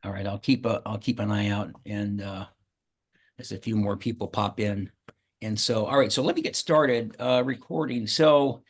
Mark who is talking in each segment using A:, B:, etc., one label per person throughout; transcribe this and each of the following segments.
A: All right, I'll keep an eye out, and as a few more people pop in. And so, all right, so let me get started recording. So,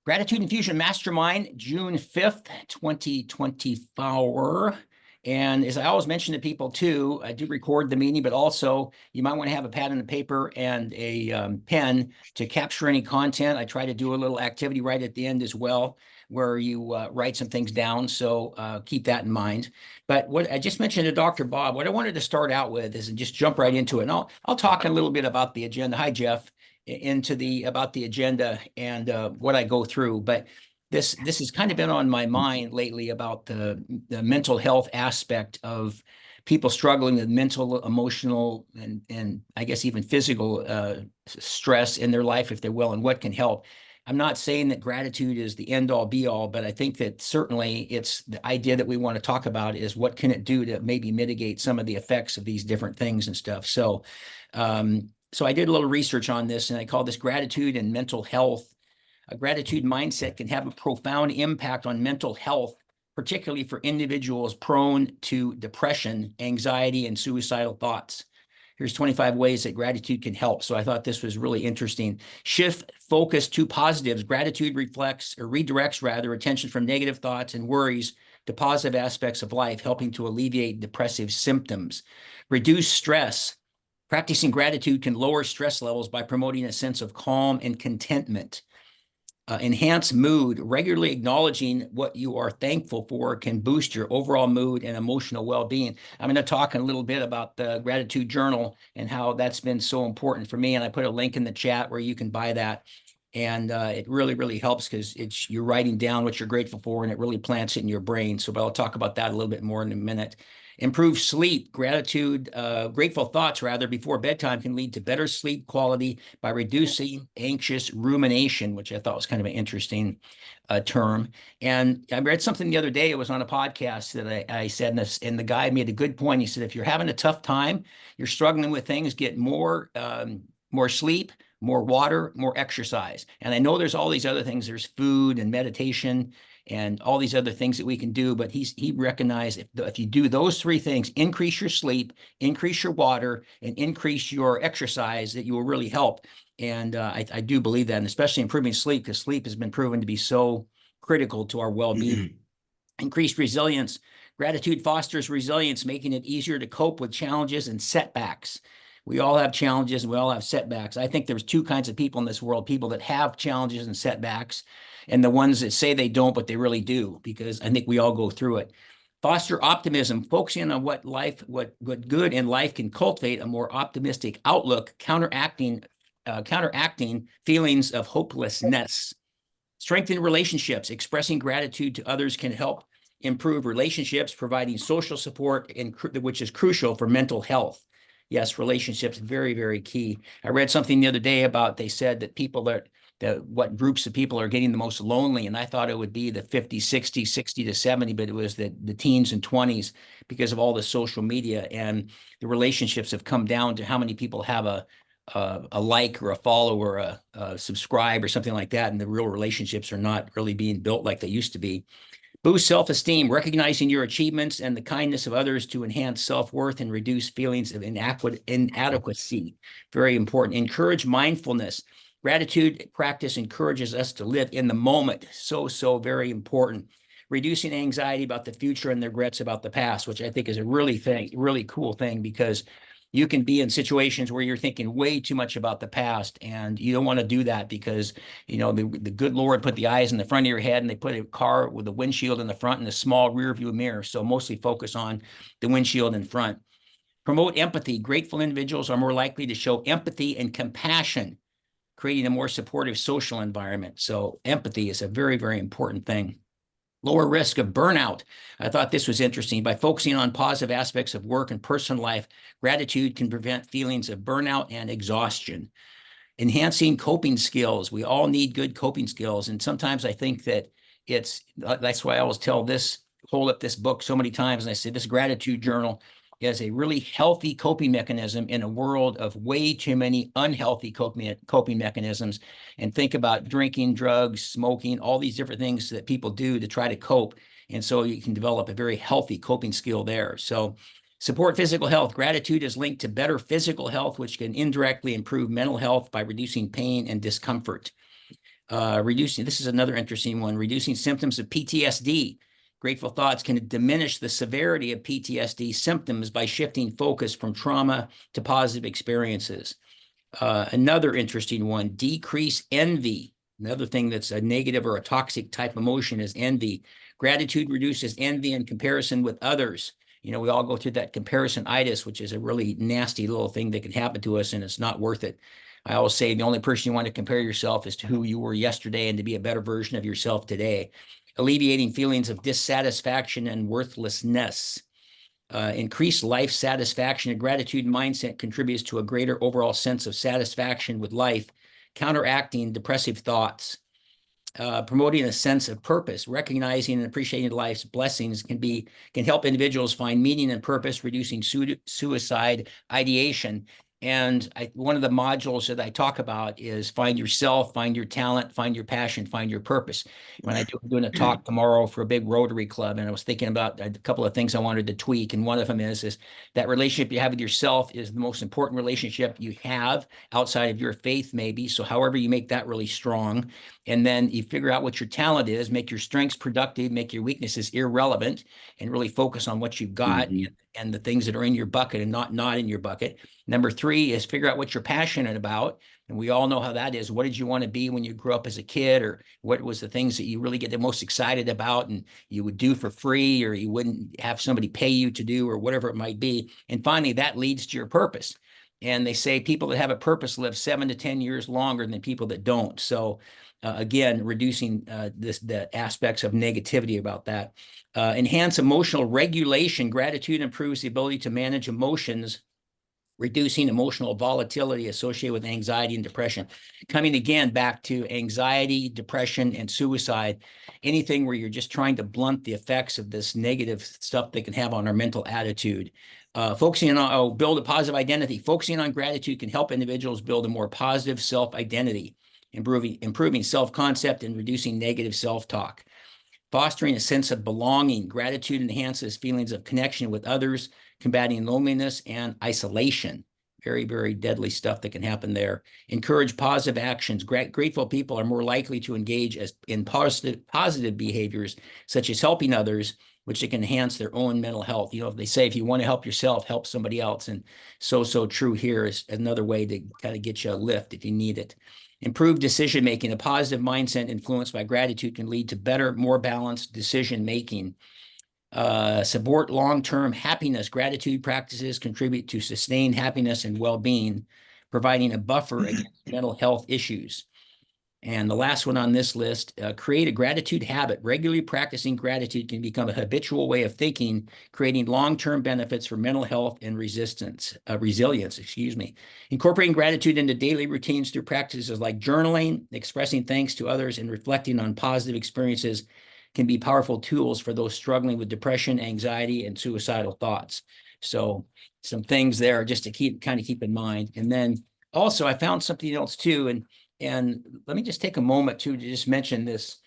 A: Gratitude Infusion Mastermind, June 5th, 2024. And as I always mention to people too, I do record the meeting, but also you might want to have a pad and a paper and a pen to capture any content. I try to do a little activity right at the end as well, where you write some things down. So keep that in mind. But what I just mentioned to Dr. Bob, what I wanted to start out with is just jump right into it. And I'll talk a little bit about the agenda. Hi, Jeff. About the agenda and what I go through. But this has kind of been on my mind lately about the mental health aspect of people struggling with mental, emotional, and I guess even physical stress in their life, if they will, and what can help. I'm not saying that gratitude is the end all be all, but I think that certainly it's the idea that we want to talk about is what can it do to maybe mitigate some of the effects of these different things and stuff. So I did a little research on this, and I call this gratitude and mental health. A gratitude mindset can have a profound impact on mental health, particularly for individuals prone to depression, anxiety, and suicidal thoughts. Here's 25 ways that gratitude can help. So I thought this was really interesting. Shift focus to positives. Gratitude redirects attention from negative thoughts and worries to positive aspects of life, helping to alleviate depressive symptoms. Reduce stress. Practicing gratitude can lower stress levels by promoting a sense of calm and contentment. Enhance mood. Regularly acknowledging what you are thankful for can boost your overall mood and emotional well-being. I'm going to talk a little bit about the gratitude journal and how that's been so important for me. And I put a link in the chat where you can buy that. And it really, really helps because you're writing down what you're grateful for, and it really plants it in your brain. So, but I'll talk about that a little bit more in a minute. Improve sleep. Grateful thoughts before bedtime can lead to better sleep quality by reducing anxious rumination, which I thought was kind of an interesting term. And I read something the other day. It was on a podcast that I said, and the guy made a good point. He said, if you're having a tough time, you're struggling with things, get more sleep, more water, more exercise. And I know there's all these other things. There's food and meditation and all these other things that we can do. But he recognized if you do those three things, increase your sleep, increase your water, and increase your exercise, that you will really help. And I do believe that, and especially improving sleep, because sleep has been proven to be so critical to our well-being. Increased resilience. Gratitude fosters resilience, making it easier to cope with challenges and setbacks. We all have challenges and we all have setbacks. I think there's two kinds of people in this world, people that have challenges and setbacks, and the ones that say they don't, but they really do, because I think we all go through it. Foster optimism, focusing on what good in life can cultivate a more optimistic outlook, counteracting feelings of hopelessness. Strengthen relationships. Expressing gratitude to others can help improve relationships, providing social support, which is crucial for mental health. Yes, relationships, very, very key. I read something the other day about, they said that what groups of people are getting the most lonely, and I thought it would be the 50, 60, 60 to 70, but it was the teens and 20s because of all the social media, and the relationships have come down to how many people have a like or a follow or a subscribe or something like that, and the real relationships are not really being built like they used to be. Boost self-esteem, recognizing your achievements and the kindness of others to enhance self-worth and reduce feelings of inadequacy. Very important. Encourage mindfulness. Gratitude practice encourages us to live in the moment. So very important. Reducing anxiety about the future and the regrets about the past, which I think is a really cool thing, because you can be in situations where you're thinking way too much about the past, and you don't want to do that, because the good Lord put the eyes in the front of your head, and they put a car with a windshield in the front and a small rear view mirror. So mostly focus on the windshield in front. Promote empathy. Grateful individuals are more likely to show empathy and compassion, creating a more supportive social environment. So empathy is a very, very important thing. Lower risk of burnout. I thought this was interesting. By focusing on positive aspects of work and personal life, gratitude can prevent feelings of burnout and exhaustion. Enhancing coping skills. We all need good coping skills. And sometimes I think that that's why I always hold up this book so many times. And I say this gratitude journal is a really healthy coping mechanism in a world of way too many unhealthy coping mechanisms. And think about drinking, drugs, smoking, all these different things that people do to try to cope. And so you can develop a very healthy coping skill there. So support physical health. Gratitude is linked to better physical health, which can indirectly improve mental health by reducing pain and discomfort. This is another interesting one, reducing symptoms of PTSD. Grateful thoughts can diminish the severity of PTSD symptoms by shifting focus from trauma to positive experiences. Another interesting one, decrease envy. Another thing that's a negative or a toxic type emotion is envy. Gratitude reduces envy and comparison with others. You know, we all go through that comparison-itis, which is a really nasty little thing that can happen to us, and it's not worth it. I always say the only person you want to compare yourself is to who you were yesterday and to be a better version of yourself today. Alleviating feelings of dissatisfaction and worthlessness. Increased life satisfaction and gratitude mindset contributes to a greater overall sense of satisfaction with life, counteracting depressive thoughts. Promoting a sense of purpose, recognizing and appreciating life's blessings can help individuals find meaning and purpose, reducing suicide ideation. And one of the modules that I talk about is find yourself, find your talent, find your passion, find your purpose. When I'm doing a talk tomorrow for a big Rotary Club, and I was thinking about a couple of things I wanted to tweak, and one of them is that relationship you have with yourself is the most important relationship you have outside of your faith, maybe. So however you make that really strong, and then you figure out what your talent is, make your strengths productive, make your weaknesses irrelevant, and really focus on what you've got and the things that are in your bucket and not in your bucket. Number 3 is figure out what you're passionate about. And we all know how that is. What did you want to be when you grew up as a kid? Or what was the things that you really get the most excited about and you would do for free, or you wouldn't have somebody pay you to do, or whatever it might be. And finally, that leads to your purpose. And they say people that have a purpose live 7 to 10 years longer than people that don't. So again, reducing the aspects of negativity about that. Enhance emotional regulation. Gratitude improves the ability to manage emotions, reducing emotional volatility associated with anxiety and depression. Coming again back to anxiety, depression, and suicide, anything where you're just trying to blunt the effects of this negative stuff they can have on our mental attitude. Focusing on, build a positive identity. Focusing on gratitude can help individuals build a more positive self-identity, improving self-concept and reducing negative self-talk. Fostering a sense of belonging. Gratitude enhances feelings of connection with others, combating loneliness and isolation. Very, very deadly stuff that can happen there. Encourage positive actions. Grateful people are more likely to engage in positive behaviors, such as helping others, which can enhance their own mental health. You know, they say if you want to help yourself, help somebody else. And so true here is another way to kind of get you a lift if you need it. Improved decision-making. A positive mindset influenced by gratitude can lead to better, more balanced decision-making. Support long-term happiness. Gratitude practices contribute to sustained happiness and well-being, providing a buffer against mental health issues. And the last one on this list, create a gratitude habit. Regularly practicing gratitude can become a habitual way of thinking, creating long-term benefits for mental health and resilience. Incorporating gratitude into daily routines through practices like journaling, expressing thanks to others, and reflecting on positive experiences can be powerful tools for those struggling with depression, anxiety, and suicidal thoughts. So some things there just to keep in mind. And then also I found something else too, and let me just take a moment to just mention this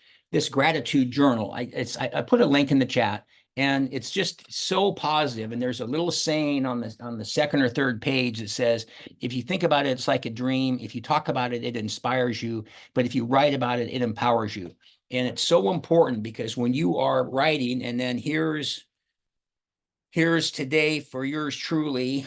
A: gratitude journal. I put a link in the chat, and it's just so positive. And there's a little saying on the second or third page that says, if you think about it, it's like a dream. If you talk about it, it inspires you. But if you write about it, it empowers you. And it's so important because when you are writing, and then here's today for yours truly,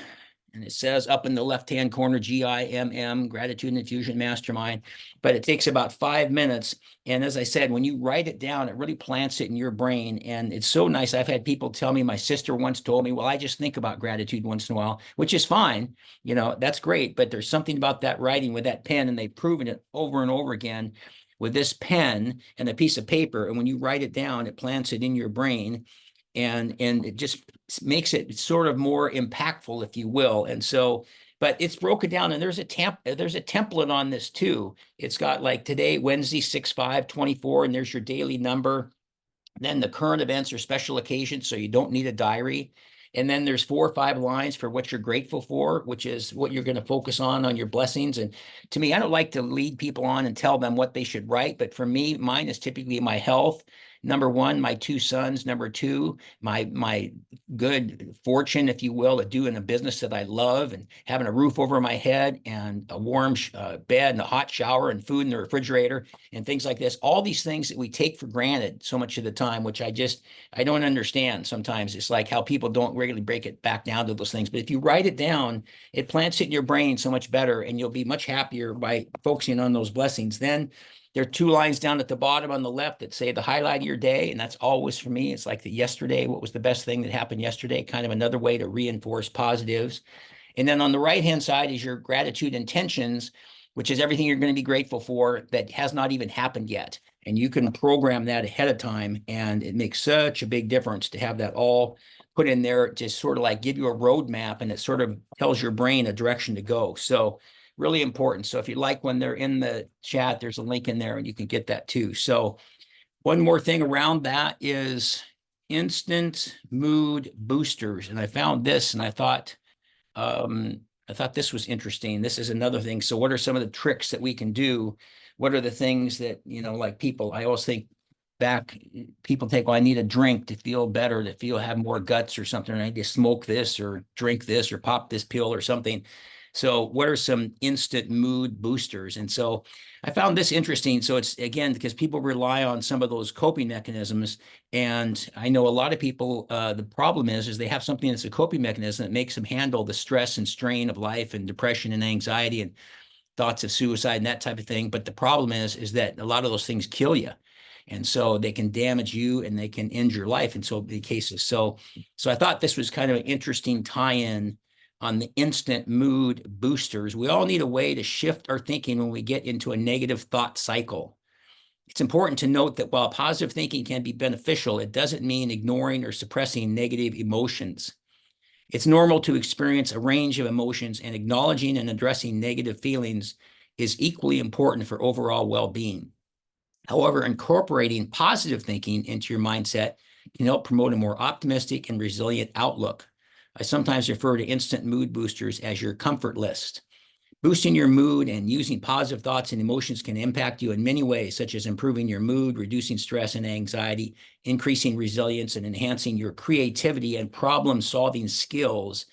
A: and it says up in the left-hand corner, GIMM, Gratitude and Infusion Mastermind, but it takes about 5 minutes. And as I said, when you write it down, it really plants it in your brain. And it's so nice. I've had people tell me, my sister once told me, well, I just think about gratitude once in a while, which is fine. You know, that's great. But there's something about that writing with that pen, and they've proven it over and over again with this pen and a piece of paper. And when you write it down, it plants it in your brain. And it just makes it sort of more impactful, if you will. And so, but it's broken down, and there's a template on this too. It's got like today, Wednesday, 6/5/24, and there's your daily number. Then the current events or special occasions, so you don't need a diary. And then there's 4 or 5 lines for what you're grateful for, which is what you're going to focus on your blessings. And to me, I don't like to lead people on and tell them what they should write, but for me, mine is typically my health, Number one, my two sons. Number two, my good fortune, if you will, of doing a business that I love and having a roof over my head and a warm bed and a hot shower and food in the refrigerator and things like this. All these things that we take for granted so much of the time, which I don't understand sometimes. It's like how people don't really break it back down to those things. But if you write it down, it plants it in your brain so much better, and you'll be much happier by focusing on those blessings. Then there are two lines down at the bottom on the left that say the highlight of your day, and that's always for me. It's like the yesterday, what was the best thing that happened yesterday? Kind of another way to reinforce positives. And then on the right-hand side is your gratitude intentions, which is everything you're going to be grateful for that has not even happened yet. And you can program that ahead of time, and it makes such a big difference to have that all put in there to sort of like give you a roadmap, and it sort of tells your brain a direction to go. So really important. So if you like, when they're in the chat, there's a link in there and you can get that too. So one more thing around that is instant mood boosters. And I found this and I thought this was interesting. This is another thing. So what are some of the tricks that we can do? What are the things that, like people, I always think back, people think, well, I need a drink to feel better, to have more guts or something. I need to smoke this or drink this or pop this pill or something. So what are some instant mood boosters? And so I found this interesting. So it's, again, because people rely on some of those coping mechanisms. And I know a lot of people, the problem is they have something that's a coping mechanism that makes them handle the stress and strain of life and depression and anxiety and thoughts of suicide and that type of thing. But the problem is that a lot of those things kill you. And so they can damage you and they can end your life in so many cases. So I thought this was kind of an interesting tie-in on the instant mood boosters. We all need a way to shift our thinking when we get into a negative thought cycle. It's important to note that while positive thinking can be beneficial, it doesn't mean ignoring or suppressing negative emotions. It's normal to experience a range of emotions, and acknowledging and addressing negative feelings is equally important for overall well-being. However, incorporating positive thinking into your mindset can help promote a more optimistic and resilient outlook. I sometimes refer to instant mood boosters as your comfort list. Boosting your mood and using positive thoughts and emotions can impact you in many ways, such as improving your mood, reducing stress and anxiety, increasing resilience, and enhancing your creativity and problem-solving skills,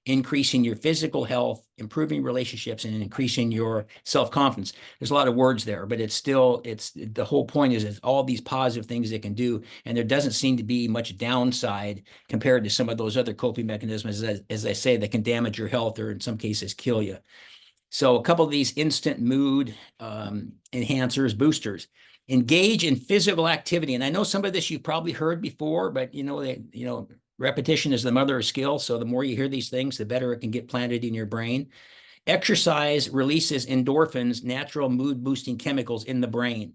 A: increasing your physical health, improving relationships, and increasing your self-confidence. There's a lot of words there, but the whole point is all these positive things they can do, and there doesn't seem to be much downside compared to some of those other coping mechanisms, as I say, that can damage your health or in some cases kill you. So a couple of these instant mood enhancers, boosters. Engage in physical activity. And I know some of this you've probably heard before, but repetition is the mother of skill. So the more you hear these things, the better it can get planted in your brain. Exercise releases endorphins, natural mood boosting chemicals in the brain.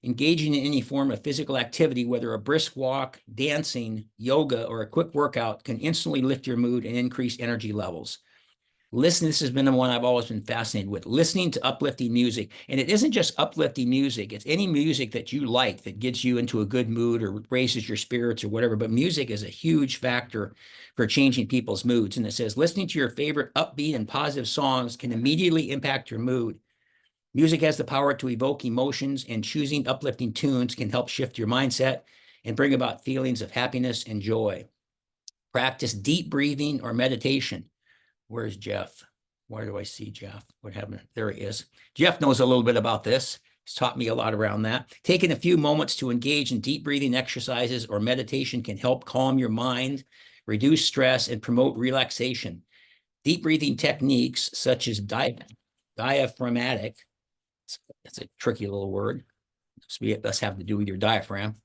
A: Engaging in any form of physical activity, whether a brisk walk, dancing, yoga, or a quick workout, can instantly lift your mood and increase energy levels. This has been the one I've always been fascinated with, listening to uplifting music. And it isn't just uplifting music. It's any music that you like that gets you into a good mood or raises your spirits or whatever. But music is a huge factor for changing people's moods. And it says, listening to your favorite upbeat and positive songs can immediately impact your mood. Music has the power to evoke emotions, and choosing uplifting tunes can help shift your mindset and bring about feelings of happiness and joy. Practice deep breathing or meditation. Where's Jeff? Where do I see Jeff? What happened? There he is. Jeff knows a little bit about this. He's taught me a lot around that. Taking a few moments to engage in deep breathing exercises or meditation can help calm your mind, reduce stress, and promote relaxation. Deep breathing techniques such as diaphragmatic, that's a tricky little word. It does have to do with your diaphragm.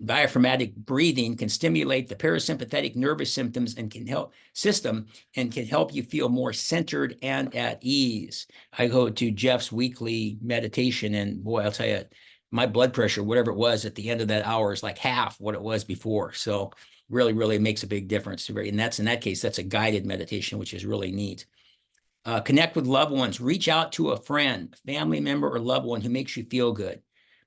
A: Diaphragmatic breathing can stimulate the parasympathetic nervous systems and can help you feel more centered and at ease. I go to Jeff's weekly meditation, and boy, I'll tell you, my blood pressure, whatever it was at the end of that hour, is like half what it was before. So really, really makes a big difference. And in that case, that's a guided meditation, which is really neat. Connect with loved ones. Reach out to a friend, family member, or loved one who makes you feel good.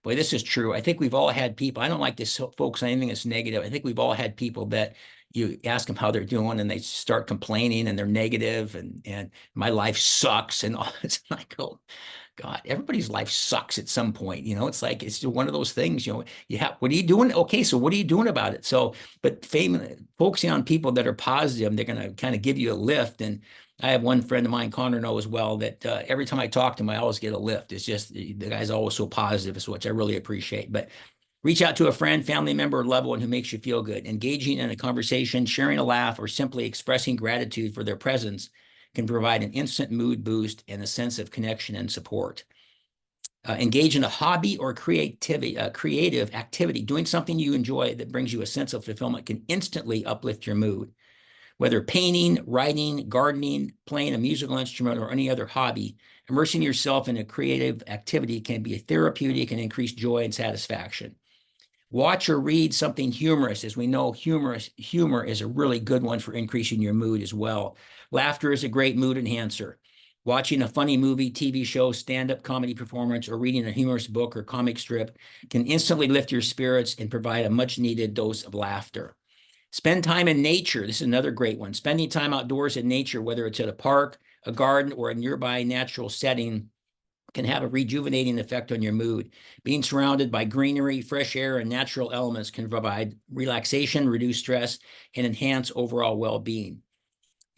A: Boy, this is true. I think we've all had people, I don't like to focus on anything that's negative. I think we've all had people that you ask them how they're doing and they start complaining and they're negative and my life sucks and all. It's like, oh, God, everybody's life sucks at some point. It's like, it's just one of those things, you have, what are you doing? Okay, so what are you doing about it? So, but focusing on people that are positive, they're going to kind of give you a lift. And I have one friend of mine, Connor, knows well, that every time I talk to him, I always get a lift. It's just the guy's always so positive, which I really appreciate. But reach out to a friend, family member, or loved one who makes you feel good. Engaging in a conversation, sharing a laugh, or simply expressing gratitude for their presence can provide an instant mood boost and a sense of connection and support. Engage in a hobby or creative activity. Doing something you enjoy that brings you a sense of fulfillment can instantly uplift your mood. Whether painting, writing, gardening, playing a musical instrument, or any other hobby, immersing yourself in a creative activity can be therapeutic and increase joy and satisfaction. Watch or read something humorous. As we know, humor is a really good one for increasing your mood as well. Laughter is a great mood enhancer. Watching a funny movie, TV show, stand-up comedy performance, or reading a humorous book or comic strip can instantly lift your spirits and provide a much-needed dose of laughter. Spend time in nature. This is another great one. Spending time outdoors in nature, whether it's at a park, a garden, or a nearby natural setting, can have a rejuvenating effect on your mood. Being surrounded by greenery, fresh air, and natural elements can provide relaxation, reduce stress, and enhance overall well-being.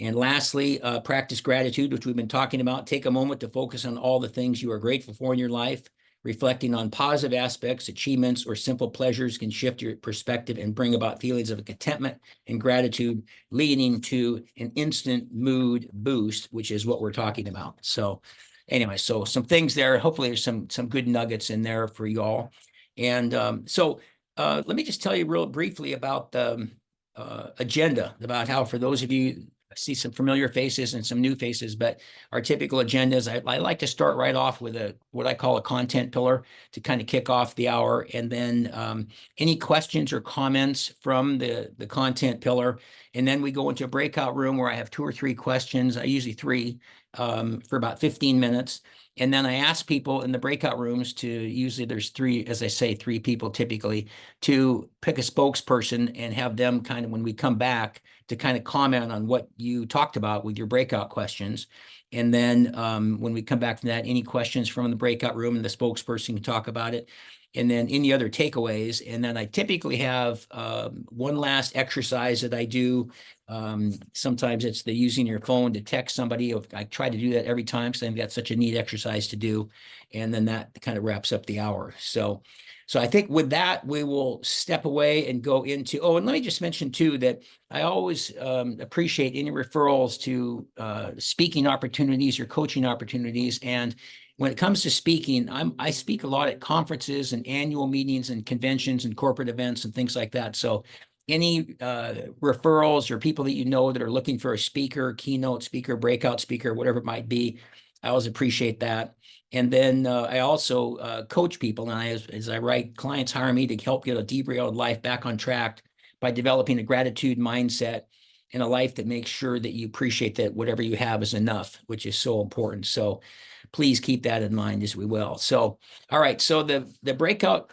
A: And lastly, practice gratitude, which we've been talking about. Take a moment to focus on all the things you are grateful for in your life. Reflecting on positive aspects, achievements, or simple pleasures can shift your perspective and bring about feelings of contentment and gratitude, leading to an instant mood boost, which is what we're talking about. So anyway, so some things there. Hopefully there's some good nuggets in there for you all. And let me just tell you real briefly about the agenda, about how, for those of you, I see some familiar faces and some new faces, but our typical agendas, I like to start right off with what I call a content pillar to kind of kick off the hour. And then any questions or comments from the content pillar. And then we go into a breakout room where I have 2 or 3 questions, I usually 3, for about 15 minutes. And then I ask people in the breakout rooms to, usually there's 3, as I say, 3 people typically, to pick a spokesperson and have them kind of, when we come back, to kind of comment on what you talked about with your breakout questions. And then when we come back from that, any questions from the breakout room, and the spokesperson can talk about it. And then any other takeaways. And then I typically have one last exercise that I do. Sometimes it's the using your phone to text somebody. I try to do that every time because I think that's such a neat exercise to do. And then that kind of wraps up the hour. So I think with that, we will step away and go into, and let me just mention too, that I always appreciate any referrals to speaking opportunities or coaching opportunities. And when it comes to speaking, I speak a lot at conferences and annual meetings and conventions and corporate events and things like that. So any referrals or people that you know that are looking for a speaker, keynote speaker, breakout speaker, whatever it might be, I always appreciate that. And then I also coach people, and as I write, clients hire me to help get a derailed life back on track by developing a gratitude mindset and a life that makes sure that you appreciate that whatever you have is enough, which is so important. So please keep that in mind as we will. So, all right. So the breakout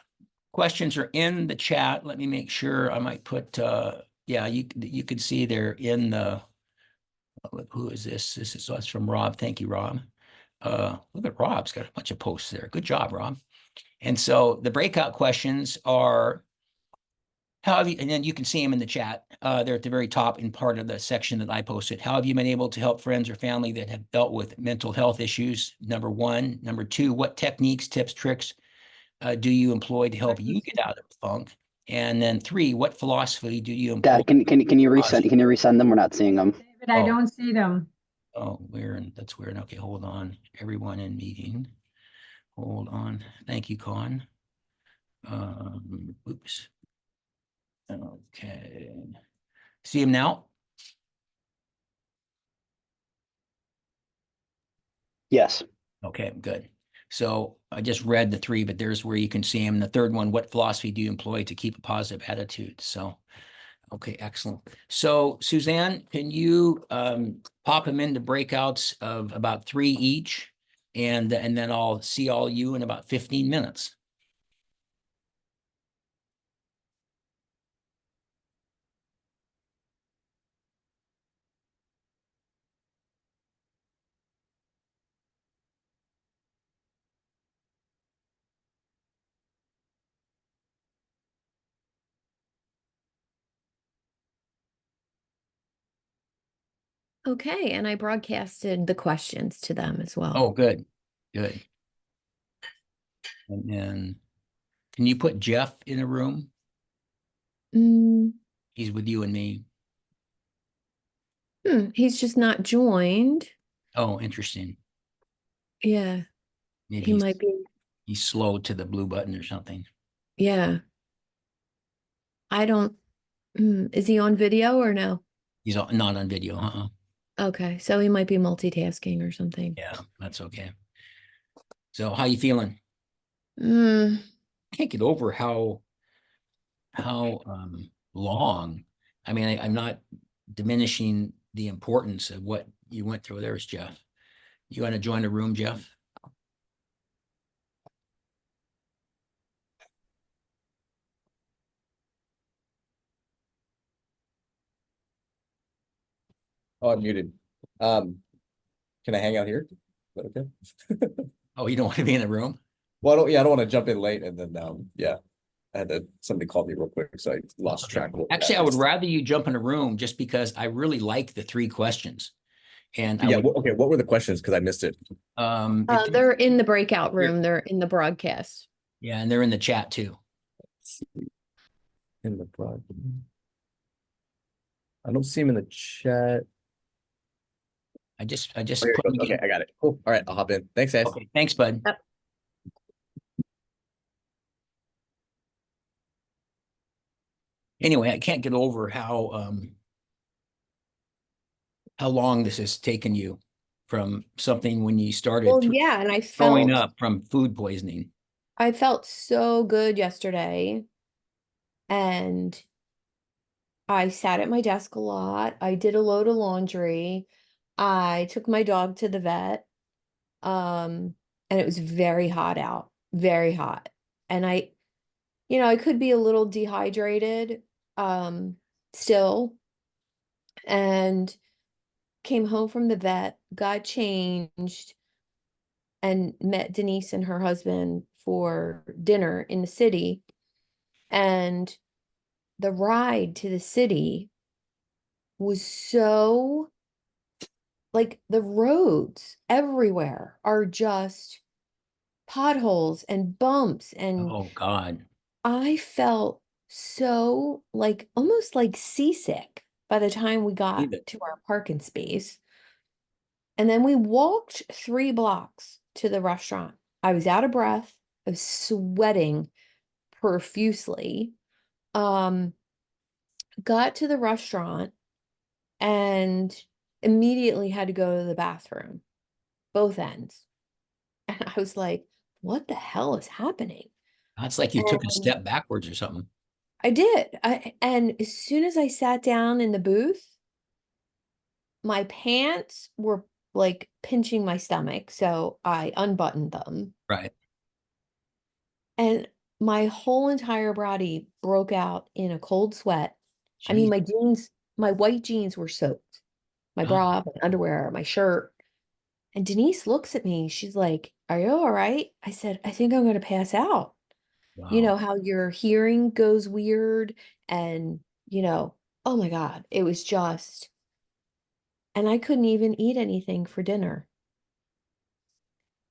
A: questions are in the chat. Let me make sure. I might put, yeah, you can see they're in the, who is this? That's from Rob. Thank you, Rob. Look at Rob's got a bunch of posts there. Good job, Rob. And so the breakout questions are, how have you, and then you can see them in the chat. They're at the very top in part of the section that I posted. How have you been able to help friends or family that have dealt with mental health issues? Number 1. Number 2, what techniques, tips, tricks do you employ to help you get out of the funk? And then 3, what philosophy do you employ?
B: Dad, can you resend them? We're not seeing them.
C: David, I don't see them.
A: Oh, that's weird. Okay, hold on. Everyone in meeting. Hold on. Thank you, Con. Oops. Okay. See him now?
B: Yes.
A: Okay, good. So I just read the 3, but there's where you can see him. The 3rd one, what philosophy do you employ to keep a positive attitude? So, okay, excellent. So Suzanne, can you pop them into breakouts of about 3 each? And then I'll see all you in about 15 minutes.
C: Okay, and I broadcasted the questions to them as well.
A: Oh, good, good. And then, can you put Jeff in a room?
C: Mm,
A: He's with you and me.
C: he's just not joined.
A: Oh, interesting.
C: Yeah,
A: Maybe
C: he might be.
A: he's slow to the blue button or something.
C: Yeah, I don't. Is he on video or no?
A: He's not on video.
C: Okay, so he might be multitasking or something.
A: Yeah, that's okay. So, how you feeling?
C: Mm,
A: Can't get over how long. I mean, I'm not diminishing the importance of what you went through. There's Jeff. You want to join the room, Jeff?
D: Oh, I'm muted. Can I hang out here? Is that okay?
A: Oh, you don't want to be in the room?
D: Well, I don't want to jump in late and then yeah. Somebody called me real quick, so I lost track of what
A: Actually, I would rather you jump in a room just because I really like the 3 questions. And I would,
D: okay, what were the questions? Because I missed it.
C: they're in the breakout room. They're in the broadcast.
A: Yeah, and they're in the chat too.
D: In the broad. I don't see him in the chat.
A: I just
D: Oh, here
A: put
D: it goes.
A: them
D: Okay,
A: again.
D: I got it. Cool. All right, I'll hop in. Thanks, guys.
A: Okay, thanks, bud.
C: Yep.
A: Anyway, I can't get over how long this has taken you from something when you started
C: Well, yeah, and
A: throwing up from food poisoning.
C: I felt so good yesterday, and I sat at my desk a lot. I did a load of laundry. I took my dog to the vet. And it was very hot out, very hot. And I could be a little dehydrated, um, still, and came home from the vet, got changed, and met Denise and her husband for dinner in the city. And the ride to the city was so, like, the roads everywhere are just potholes and bumps, and
A: Oh God.
C: I felt so, like, almost like seasick by the time we got
A: Leave it.
C: to our parking space. And then we walked 3 blocks to the restaurant. I was out of breath. I was sweating profusely. Um, got to the restaurant and immediately had to go to the bathroom, both ends. And I was like, what the hell is happening?
A: It's like you took a
C: And
A: step backwards or something.
C: I did. And as soon as I sat down in the booth, my pants were like pinching my stomach, so I unbuttoned them.
A: Right.
C: And my whole entire body broke out in a cold sweat. I mean,
A: Jeez.
C: my jeans, my white jeans were soaked, my
A: Ah,
C: bra, my underwear, my shirt. And Denise looks at me. She's like, "Are you all right?" I said, "I think I'm going to pass out." You
A: wow.
C: know how your hearing goes weird, and, oh my God, it was just, and I couldn't even eat anything for dinner.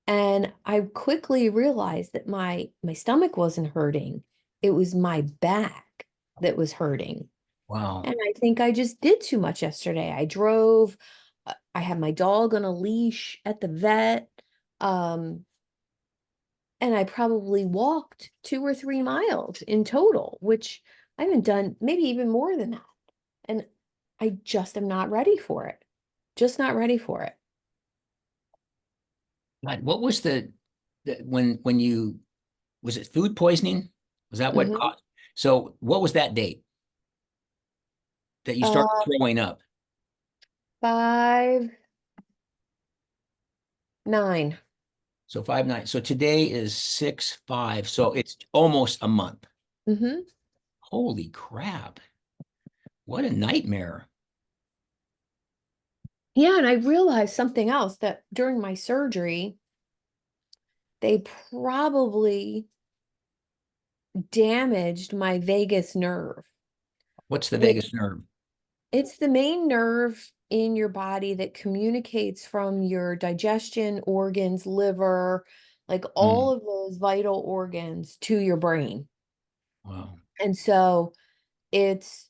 C: And I quickly realized that my stomach wasn't hurting. It was my back that was hurting.
A: Wow.
C: And I think I just did too much yesterday. I drove, I had my dog on a leash at the vet. Um, and I probably walked 2 or 3 miles in total, which I haven't done, maybe even more than that. And I just am not ready for it. Just not ready for it.
A: God, what was when you was it food poisoning? Was that what
C: Mhm.
A: caused? So what was that date that you started
C: Uh,
A: throwing up?
C: 5/9.
A: So 5/9. So today is 6/5. So it's almost a month.
C: Hmm.
A: Holy crap. What a nightmare.
C: Yeah, and I realized something else, that during my surgery, they probably damaged my vagus nerve,
A: What's the
C: which
A: vagus nerve?
C: It's the main nerve in your body that communicates from your digestion organs, liver, like all
A: Mm,
C: of those vital organs to your brain.
A: wow.
C: And so it's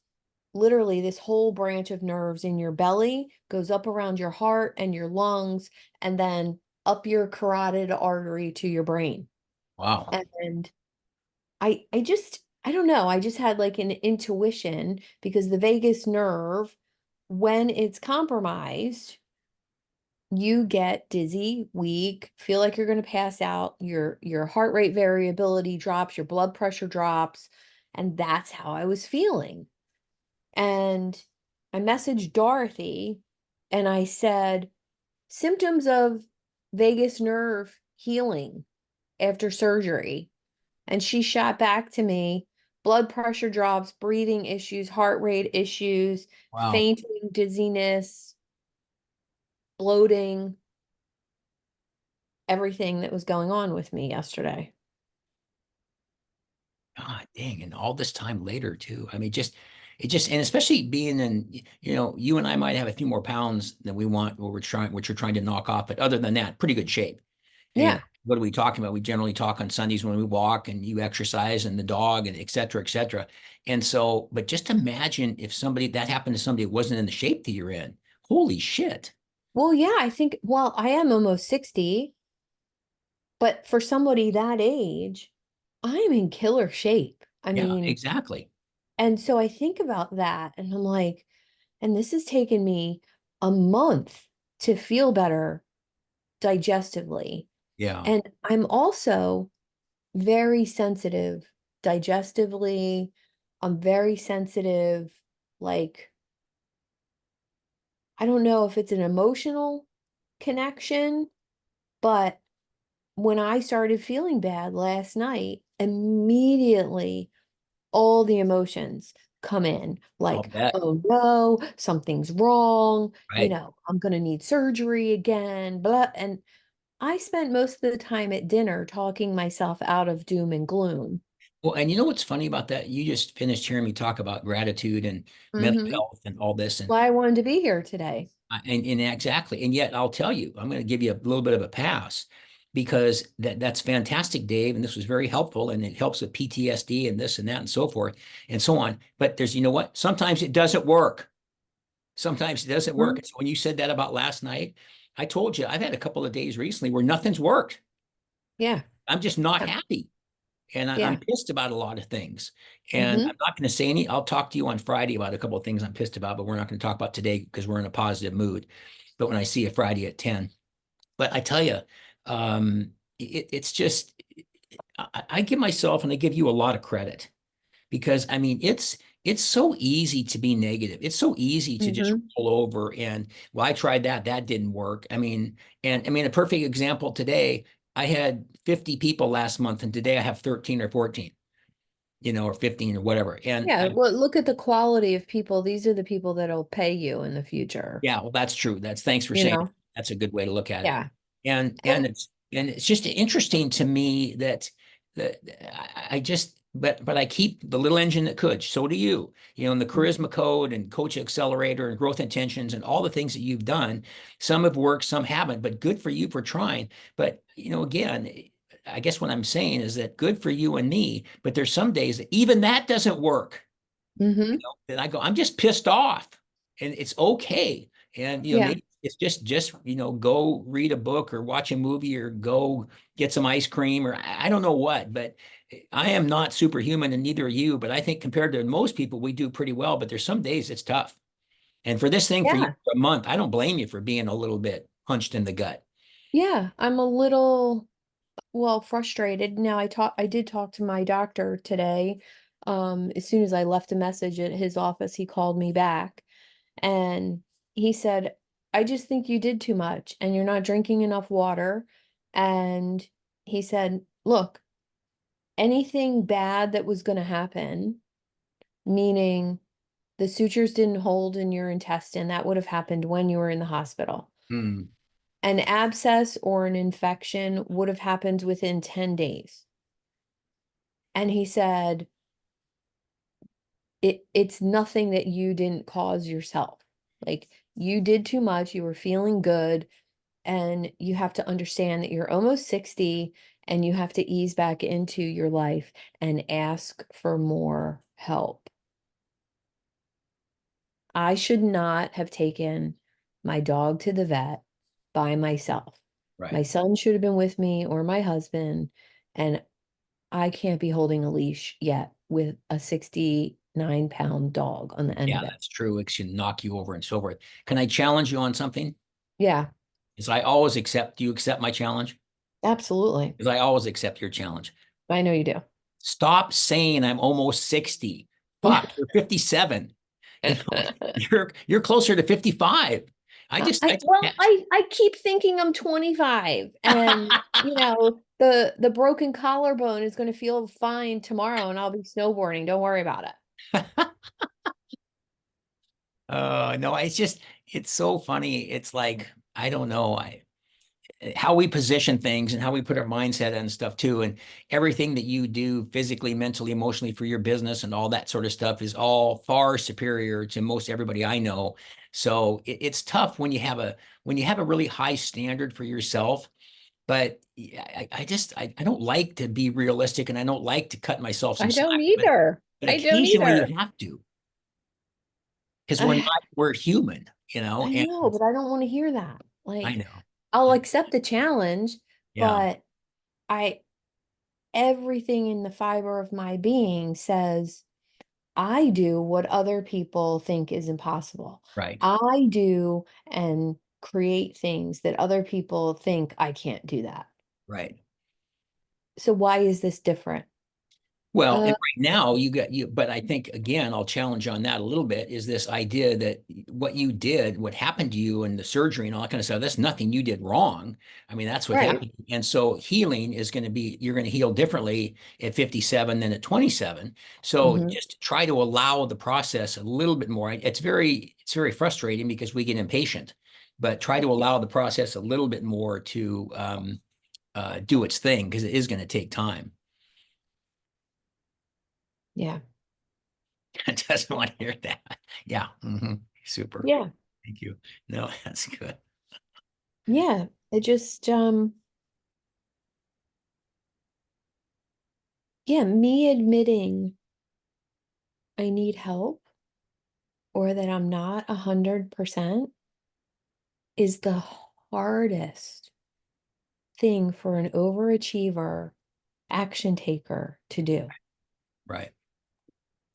C: literally this whole branch of nerves in your belly goes up around your heart and your lungs, and then up your carotid artery to your brain.
A: Wow.
C: And I don't know, I just had like an intuition because the vagus nerve, when it's compromised, you get dizzy, weak, feel like you're going to pass out, your heart rate variability drops, your blood pressure drops, and that's how I was feeling. And I messaged Dorothy and I said, symptoms of vagus nerve healing after surgery. And she shot back to me, blood pressure drops, breathing issues, heart rate issues,
A: Wow.
C: fainting, dizziness, bloating, everything that was going on with me yesterday.
A: God dang. And all this time later too. I mean, and especially being in, you and I might have a few more pounds than we want, or which you're trying to knock off. But other than that, pretty good shape. And
C: Yeah.
A: what are we talking about? We generally talk on Sundays when we walk and you exercise and the dog and et cetera, et cetera. And so, but just imagine if that happened to somebody that wasn't in the shape that you're in. Holy shit.
C: Well, yeah, well, I am almost 60, but for somebody that age, I'm in killer shape. I
A: Yeah,
C: mean,
A: exactly.
C: and so I think about that and I'm like, and this has taken me a month to feel better digestively.
A: Yeah.
C: And I'm also very sensitive digestively. I'm very sensitive, like, I don't know if it's an emotional connection, but when I started feeling bad last night, immediately all the emotions come in
A: I'll
C: like,
A: bet.
C: oh no, something's wrong,
A: Right.
C: I'm going to need surgery again, blah. And I spent most of the time at dinner talking myself out of doom and gloom.
A: Well, and you know what's funny about that? You just finished hearing me talk about gratitude and mental
C: Hmm.
A: health and all this.
C: Why I wanted to be here today.
A: And exactly. And yet I'll tell you, I'm going to give you a little bit of a pass because that's fantastic, Dave. And this was very helpful. And it helps with PTSD and this and that and so forth and so on. But you know what? Sometimes it doesn't work. Sometimes it doesn't work.
C: Mhm.
A: And so when you said that about last night, I told you I've had a couple of days recently where nothing's worked.
C: Yeah.
A: I'm just not
C: Yeah.
A: happy. And I'm
C: Yeah.
A: pissed about a lot of things. And
C: Hmm.
A: I'm not going to say any. I'll talk to you on Friday about a couple of things I'm pissed about, but we're not going to talk about today because we're in a positive mood. But when I see you Friday at 10, but I tell you, it's just, I give myself and I give you a lot of credit because I mean, it's so easy to be negative. It's so easy to just
C: Hmm.
A: roll over and, well, I tried that didn't work. I mean, and I mean, a perfect example today, I had 50 people last month and today I have 13 or 14, or 15 or whatever. And
C: Yeah. Well, look at the quality of people. These are the people that'll pay you in the future,
A: yeah, well, that's true. Thanks for
C: you
A: saying
C: know?
A: that. That's a good way to look at it.
C: Yeah.
A: And
C: And
A: it's just interesting to me that I just but I keep the little engine that could. So do you. And the charisma code and coach accelerator and growth intentions and all the things that you've done. Some have worked, some haven't, but good for you for trying. But again, I guess what I'm saying is that good for you and me, but there's some days that even that doesn't work.
C: hmm.
A: That I go, I'm just pissed off, and it's okay. And
C: Yeah.
A: maybe it's just go read a book or watch a movie or go get some ice cream or I don't know what. But I am not superhuman, and neither are you. But I think compared to most people, we do pretty well. But there's some days it's tough. And for this thing for you
C: Yeah.
A: for a month, I don't blame you for being a little bit punched in the gut.
C: Yeah. I'm a little, well, frustrated. Now I did talk to my doctor today. As soon as I left a message at his office, he called me back and he said, I just think you did too much and you're not drinking enough water. And he said, look, anything bad that was going to happen, meaning the sutures didn't hold in your intestine, that would have happened when you were in the hospital.
A: Hmm.
C: An abscess or an infection would have happened within 10 days. And he said, it's nothing that you didn't cause yourself. Like, you did too much, you were feeling good, and you have to understand that you're almost 60 and you have to ease back into your life and ask for more help. I should not have taken my dog to the vet by myself. My
A: Right.
C: son should have been with me, or my husband, and I can't be holding a leash yet with a 69-pound dog on the end
A: Yeah,
C: of it.
A: that's true. It can knock you over and so forth. Can I challenge you on something?
C: Yeah,
A: Is I always accept, do you accept my challenge?
C: absolutely.
A: Because I always accept your challenge.
C: I know you do.
A: Stop saying I'm almost 60. Fuck, you're 57. You know, you're closer to 55.
C: I keep thinking I'm 25, and the broken collarbone is going to feel fine tomorrow and I'll be snowboarding. Don't worry about it.
A: No, it's so funny. It's like, I don't know. How we position things and how we put our mindset and stuff too. And everything that you do physically, mentally, emotionally for your business and all that sort of stuff is all far superior to most everybody I know. So it's tough when you have a really high standard for yourself. But I don't like to be realistic, and I don't like to cut myself some
C: I don't
A: slack,
C: either.
A: but
C: I don't
A: occasionally you
C: either.
A: have to, because we're human,
C: I
A: and
C: know, but I don't want to hear that.
A: I
C: Like,
A: know.
C: I'll accept the challenge,
A: Yeah,
C: but I everything in the fiber of my being says I do what other people think is impossible.
A: right.
C: I do and create things that other people think I can't do that.
A: Right.
C: So why is this different?
A: Well, and
C: Uh,
A: right now but I think again, I'll challenge on that a little bit, is this idea that what you did, what happened to you and the surgery and all that kind of stuff, that's nothing you did wrong. I mean, that's what
C: right.
A: happened. And so healing is going to be, you're going to heal differently at 57 than at 27. So
C: Mhm.
A: just try to allow the process a little bit more. It's very frustrating because we get impatient, but try to allow the process a little bit more to do its thing, because it is going to take time.
C: Yeah.
A: Doesn't want to hear that. Yeah. Super.
C: Yeah.
A: Thank you. No, that's good.
C: Yeah. It just yeah, me admitting I need help or that I'm not 100% is the hardest thing for an overachiever, action taker to do.
A: Right.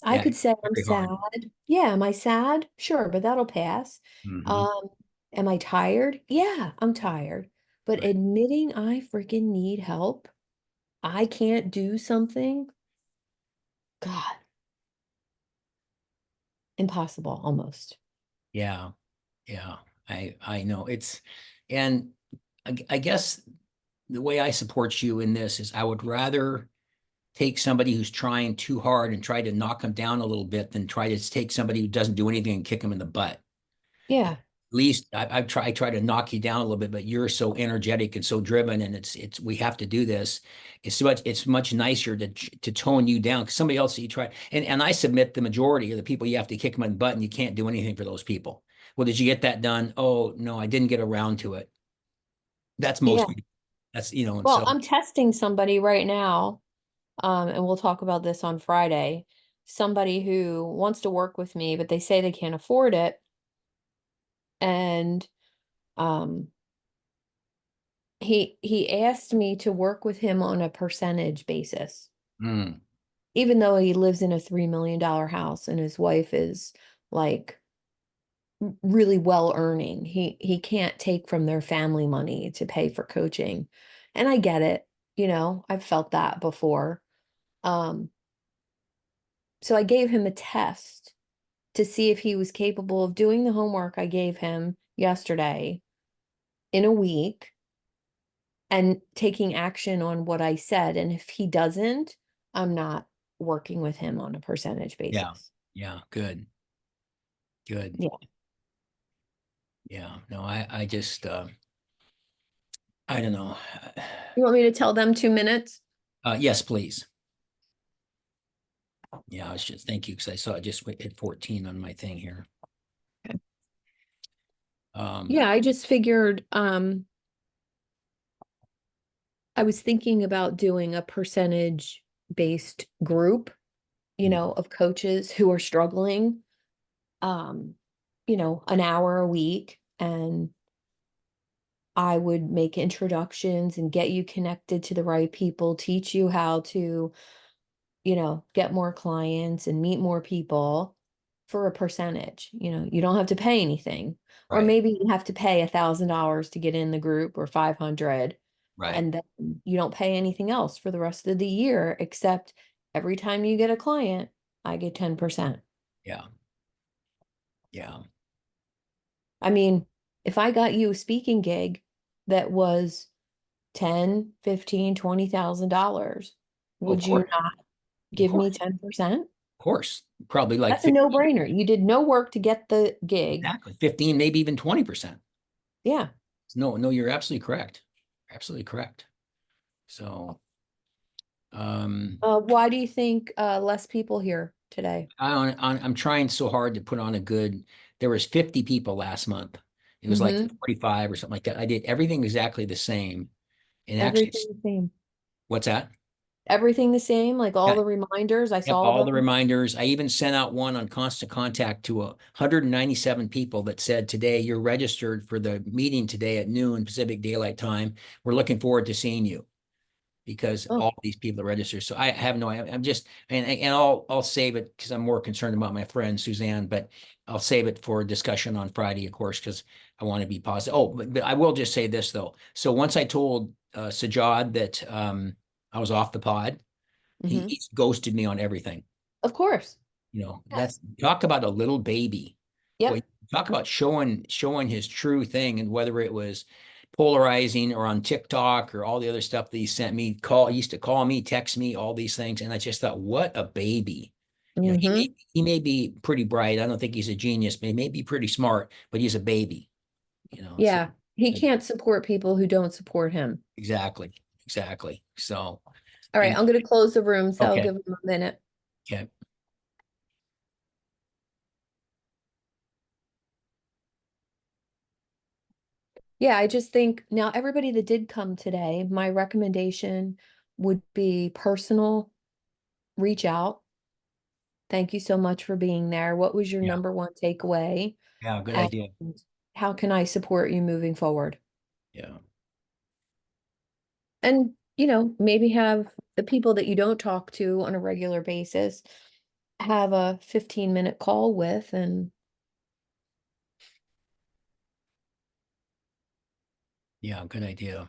C: I
A: Yeah.
C: could say I'm
A: Very
C: sad.
A: hard.
C: Yeah, am I sad? Sure, but that'll pass.
A: Hmm.
C: Um, am I tired? Yeah, I'm tired. But
A: Right.
C: admitting I freaking need help, I can't do something, God, impossible almost.
A: Yeah. Yeah. I know and I guess the way I support you in this is I would rather take somebody who's trying too hard and try to knock them down a little bit than try to take somebody who doesn't do anything and kick them in the butt.
C: Yeah.
A: Least I try to knock you down a little bit, but you're so energetic and so driven, and we have to do this. It's much nicer to tone you down, because somebody else that you try, and I submit the majority of the people you have to kick them in the butt, and you can't do anything for those people. Well, did you get that done? Oh no, I didn't get around to it. That's
C: Yeah.
A: most people. That's. And
C: Well,
A: so
C: I'm testing somebody right now, and we'll talk about this on Friday. Somebody who wants to work with me, but they say they can't afford it. And um he asked me to work with him on a percentage basis,
A: mm,
C: even though he lives in a $3 million house and his wife is like really well earning. He can't take from their family money to pay for coaching. And I get it, I've felt that before. Um, so I gave him a test to see if he was capable of doing the homework I gave him yesterday in a week and taking action on what I said. And if he doesn't, I'm not working with him on a percentage
A: yeah,
C: basis.
A: yeah, good, good.
C: Yeah.
A: Yeah, no, I just I don't know.
C: You want me to tell them 2 minutes?
A: Yes, please. Yeah, I was just, thank you, because I saw it just hit 14 on my thing here.
C: Okay.
A: Um,
C: Yeah, I just figured, I was thinking about doing a percentage based group, of coaches who are struggling, um, an hour a week, and I would make introductions and get you connected to the right people, teach you how to, get more clients and meet more people for a percentage. You don't have to pay anything. Or
A: right,
C: maybe you have to pay $1,000 to get in the group, or 500,
A: right.
C: and then you don't pay anything else for the rest of the year, except every time you get a client, I get 10%.
A: Yeah. Yeah.
C: I mean, if I got you a speaking gig that was 10, 15, $20,000,
A: Of
C: would you
A: course.
C: not
A: Of
C: give me
A: course.
C: 10%?
A: Of course. Probably like
C: That's a
A: 50,
C: no-brainer. You did no work to get the gig.
A: exactly 15, maybe even 20%.
C: Yeah.
A: No, you're absolutely correct. Absolutely correct. So,
C: Why do you think less people here today?
A: I'm trying so hard to put on a good, there was 50 people last month. It was like
C: Mm-hmm.
A: 45 or something like that. I did everything exactly the same. And actually,
C: Everything the same.
A: what's that?
C: Everything the same, like all
A: Yeah.
C: the reminders, I
A: Yep,
C: saw
A: all the
C: them.
A: reminders. I even sent out one on Constant Contact to 197 people that said, today you're registered for the meeting today at noon Pacific Daylight Time. We're looking forward to seeing you, because
C: Oh,
A: all these people are registered. So I have no, I'm just, and I'll save it because I'm more concerned about my friend Suzanne, but I'll save it for discussion on Friday, of course, because I want to be positive. Oh, but I will just say this though. So once I told Sajad that I was off the pod,
C: mm-hmm.
A: he ghosted me on everything.
C: Of course.
A: That's, talk about a little baby. Boy,
C: Yep.
A: talk about showing his true thing, and whether it was polarizing or on TikTok or all the other stuff that he sent me, he used to call me, text me, all these things. And I just thought, what a baby.
C: Mm-hmm.
A: He may be pretty bright. I don't think he's a genius, but he may be pretty smart, but he's a baby, so
C: Yeah. He can't support people who don't support him.
A: exactly, exactly. So,
C: All right,
A: and
C: I'm going to close the room, so I'll
A: okay,
C: give him a minute.
A: okay.
C: Yeah, I just think now everybody that did come today, my recommendation would be personal, reach out. Thank you so much for being there. What was your
A: Yeah,
C: number one takeaway?
A: yeah, good
C: And
A: idea.
C: how can I support you moving forward?
A: Yeah,
C: And, maybe have the people that you don't talk to on a regular basis have a 15-minute call with, and
A: yeah, good idea.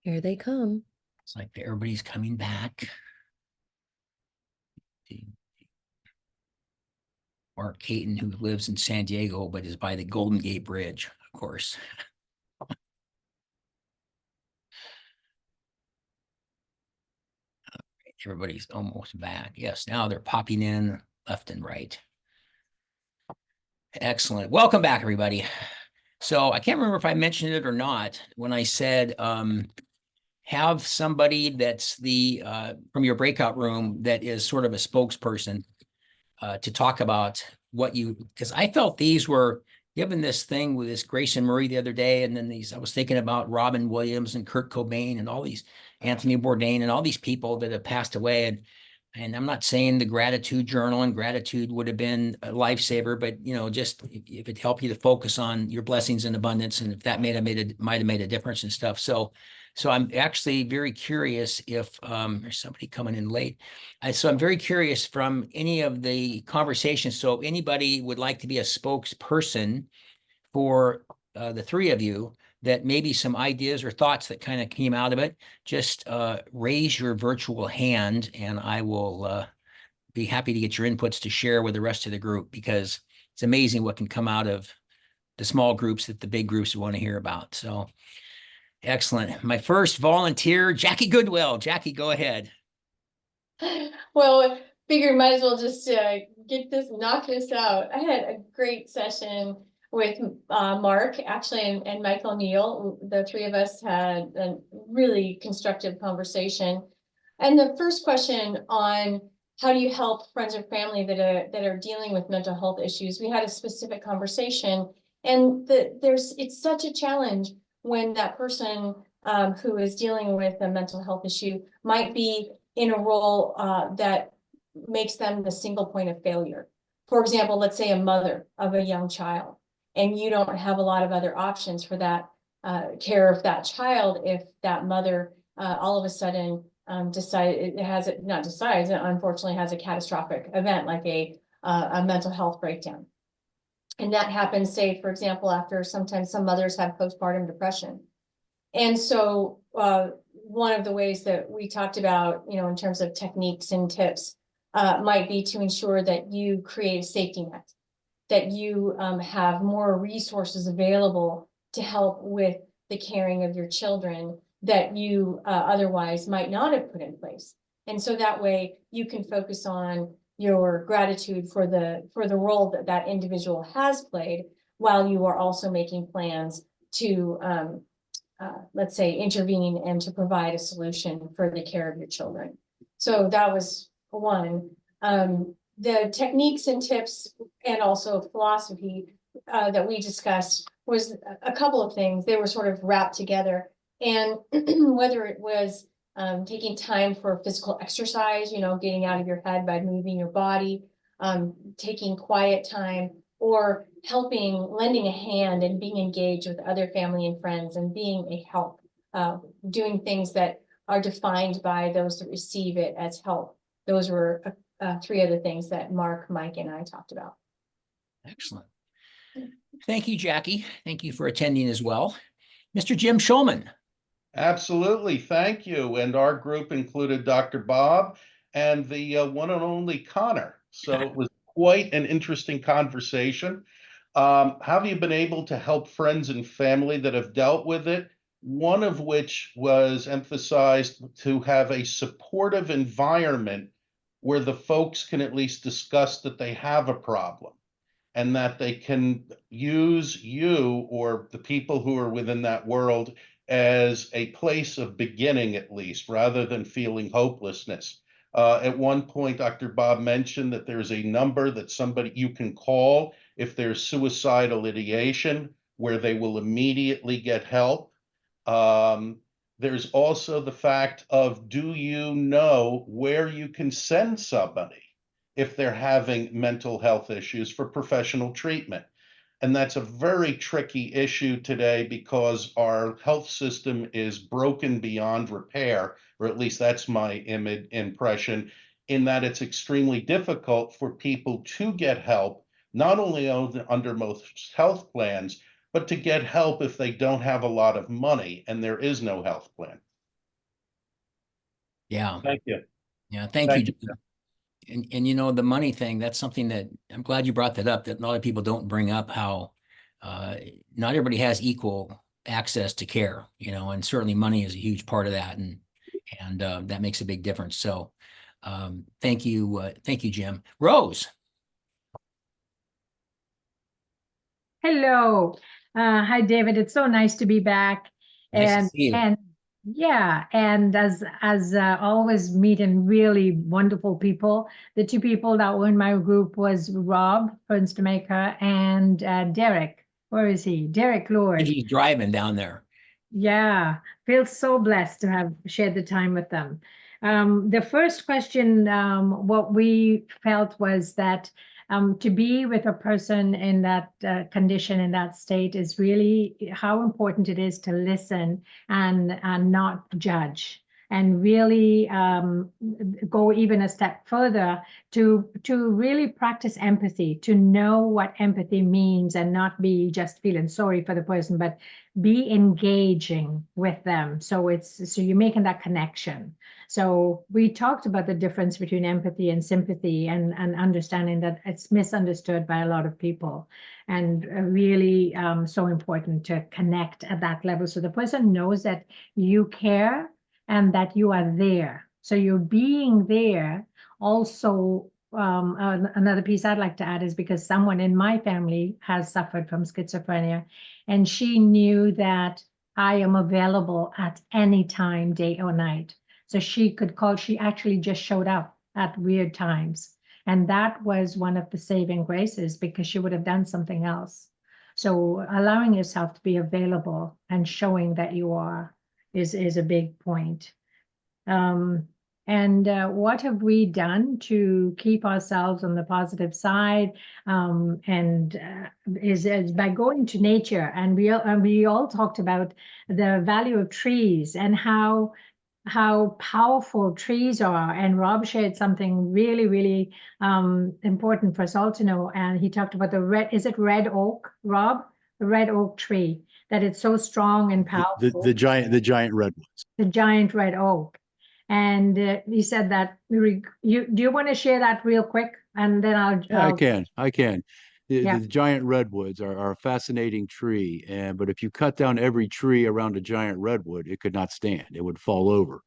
C: here they come.
A: It's like everybody's coming back. Mark Caton, who lives in San Diego, but is by the Golden Gate Bridge, of course. Everybody's almost back. Yes, now they're popping in left and right. Excellent. Welcome back, everybody. So I can't remember if I mentioned it or not when I said have somebody that's the from your breakout room that is sort of a spokesperson to talk about what you, because I felt these were, given this thing with this Grayson Murray the other day, and then these, I was thinking about Robin Williams and Kurt Cobain and all these, Anthony Bourdain and all these people that have passed away. And I'm not saying the gratitude journal and gratitude would have been a lifesaver, but just if it helped you to focus on your blessings and abundance, and if that might have made a difference and stuff. So I'm actually very curious if there's somebody coming in late. So I'm very curious from any of the conversations. So if anybody would like to be a spokesperson for the three of you, that maybe some ideas or thoughts that kind of came out of it, just raise your virtual hand, and I will be happy to get your inputs to share with the rest of the group, because it's amazing what can come out of the small groups that the big groups want to hear about. So excellent. My first volunteer, Jackie Goodwill. Jackie, go ahead.
E: Well, figure might as well just knock this out. I had a great session. with Mark, actually, and Michael Neal. The three of us had a really constructive conversation. And the first question on how do you help friends or family that are dealing with mental health issues, we had a specific conversation, and it's such a challenge when that person who is dealing with a mental health issue might be in a role that makes them the single point of failure. For example, let's say a mother of a young child, and you don't have a lot of other options for that care of that child if that mother all of a sudden unfortunately has a catastrophic event like a mental health breakdown. And that happens, say, for example, after sometimes some mothers have postpartum depression. And so one of the ways that we talked about, in terms of techniques and tips might be to ensure that you create a safety net, that you have more resources available to help with the caring of your children that you otherwise might not have put in place. And so that way you can focus on your gratitude for the role that that individual has played, while you are also making plans to let's say intervene and to provide a solution for the care of your children. So that was one. The techniques and tips and also philosophy that we discussed was a couple of things. They were sort of wrapped together, and whether it was taking time for physical exercise, getting out of your head by moving your body, taking quiet time, or lending a hand and being engaged with other family and friends and being a help, doing things that are defined by those that receive it as help. Those were three other things that Mark, Mike, and I talked about.
A: Excellent. Thank you, Jackie. Thank you for attending as well. Mr. Jim Shulman.
F: Absolutely. Thank you. And our group included Dr. Bob and the one and only Connor. So it was quite an interesting conversation. Have you been able to help friends and family that have dealt with it? One of which was emphasized to have a supportive environment where the folks can at least discuss that they have a problem, and that they can use you or the people who are within that world as a place of beginning, at least, rather than feeling hopelessness. At one point, Dr. Bob mentioned that there's a number that somebody you can call if there's suicidal ideation, where they will immediately get help. There's also the fact of, do you know where you can send somebody if they're having mental health issues for professional treatment? And that's a very tricky issue today because our health system is broken beyond repair, or at least that's my impression, in that it's extremely difficult for people to get help, not only under most health plans, but to get help if they don't have a lot of money and there is no health plan.
A: Yeah.
F: Thank you.
A: Yeah. Thank you. And the money thing, that's something that I'm glad you brought that up, that a lot of people don't bring up, how not everybody has equal access to care, and certainly money is a huge part of that. And that makes a big difference. So thank you, Jim. Rose.
G: Hello. Hi, David. It's so nice to be back.
A: Nice to see you.
G: And yeah, and as always, meeting really wonderful people. The two people that were in my group was Rob Fernstemaker and Derek. Where is he? Derek Lord.
A: He's driving down there.
G: Yeah, feel so blessed to have shared the time with them. The first question, what we felt was that to be with a person in that condition, in that state, is really how important it is to listen and not judge, and really go even a step further to really practice empathy, to know what empathy means and not be just feeling sorry for the person, but be engaging with them. So you're making that connection. So we talked about the difference between empathy and sympathy, and understanding that it's misunderstood by a lot of people, and really so important to connect at that level so the person knows that you care and that you are there. So your being there also another piece I'd like to add is because someone in my family has suffered from schizophrenia, and she knew that I am available at any time, day or night. So she could call, she actually just showed up at weird times. And that was one of the saving graces because she would have done something else. So allowing yourself to be available and showing that you are is a big point. And what have we done to keep ourselves on the positive side? Is by going to nature. And we all talked about the value of trees and how powerful trees are. And Rob shared something really, really important for us all to know. And he talked about is it red oak, Rob? The red oak tree, that it's so strong and powerful.
H: The giant redwoods.
G: The giant red oak. And he said that do you want to share that real quick? And then
H: I can.
G: Yeah.
H: The giant redwoods are a fascinating tree, but if you cut down every tree around a giant redwood, it could not stand. It would fall over.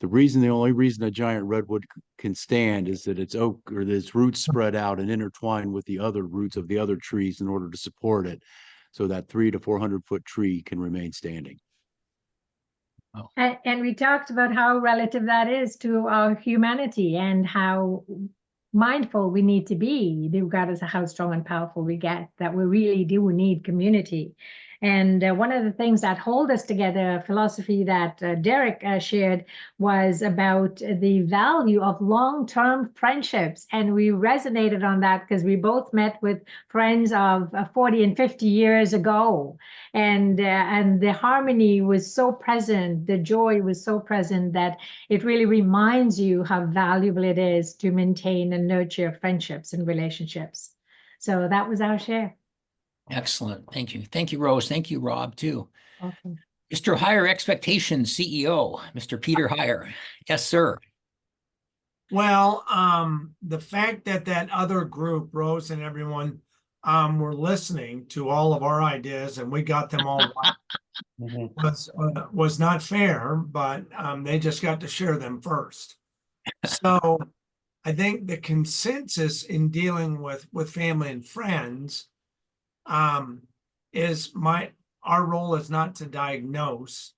H: The only reason a giant redwood can stand is that its its roots spread out and intertwine with the other roots of the other trees in order to support it, so that 300 to 400-foot tree can remain standing.
G: And we talked about how relative that is to our humanity and how mindful we need to be, regardless of how strong and powerful we get, that we really do need community. And one of the things that hold us together, a philosophy that Derek shared, was about the value of long-term friendships. And we resonated on that because we both met with friends of 40 and 50 years ago. And the harmony was so present, the joy was so present that it really reminds you how valuable it is to maintain and nurture friendships and relationships. So that was our share.
A: Excellent. Thank you. Thank you, Rose. Thank you, Rob, too.
G: Awesome.
A: Mr. Higher Expectations CEO, Mr. Peter Higher. Yes, sir.
I: Well, the fact that other group, Rose and everyone, were listening to all of our ideas and we got them all was not fair, but they just got to share them first. So I think the consensus in dealing with family and friends is our role is not to diagnose.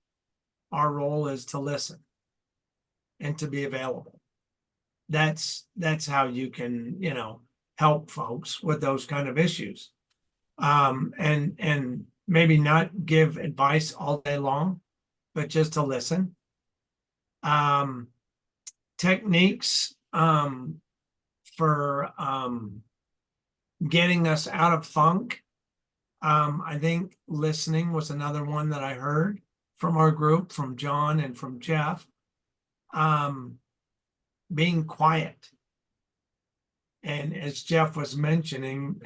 I: Our role is to listen and to be available. That's how you can, help folks with those kind of issues. And maybe not give advice all day long, but just to listen. Techniques for getting us out of funk. I think listening was another one that I heard from our group, from John and from Jeff. Being quiet. And as Jeff was mentioning,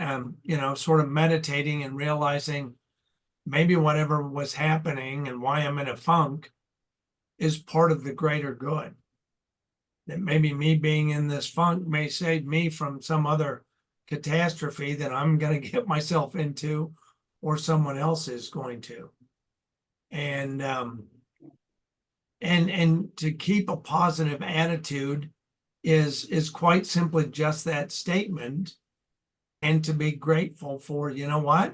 I: sort of meditating and realizing maybe whatever was happening and why I'm in a funk is part of the greater good. That maybe me being in this funk may save me from some other catastrophe that I'm going to get myself into or someone else is going to. And to keep a positive attitude is quite simply just that statement, and to be grateful for, you know what?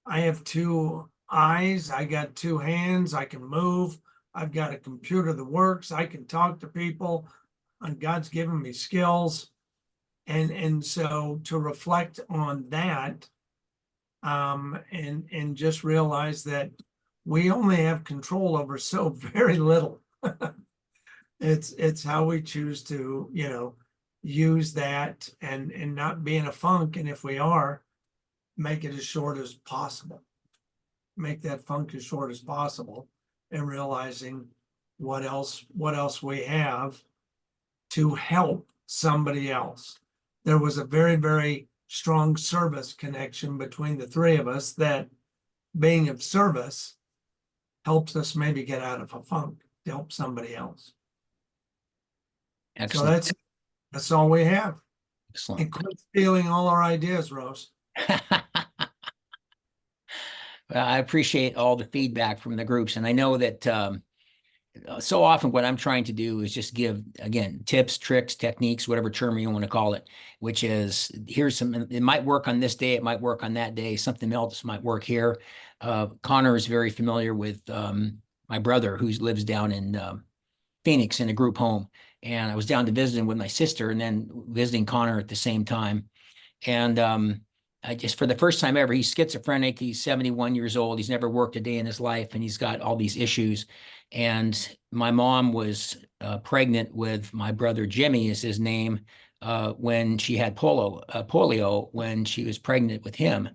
I: I have 2 eyes, I got 2 hands, I can move, I've got a computer that works, I can talk to people, and God's given me skills. And so to reflect on that, and just realize that we only have control over so very little. It's how we choose to, use that and not be in a funk. And if we are, make it as short as possible. Make that funk as short as possible, and realizing what else we have to help somebody else. There was a very, very strong service connection between the 3 of us, that being of service helps us maybe get out of a funk to help somebody else.
A: Excellent.
I: So that's all we have.
A: Excellent.
I: And quit stealing all our ideas, Rose.
A: Well, I appreciate all the feedback from the groups, and I know that so often what I'm trying to do is just give, again, tips, tricks, techniques, whatever term you want to call it, which is here's some, it might work on this day, it might work on that day, something else might work here. Connor is very familiar with my brother who lives down in Phoenix in a group home. And I was down to visiting with my sister and then visiting Connor at the same time. And I just, for the first time ever, he's schizophrenic. He's 71 years old. He's never worked a day in his life, and he's got all these issues. And my mom was pregnant with my brother, Jimmy is his name, when she had polio when she was pregnant with him.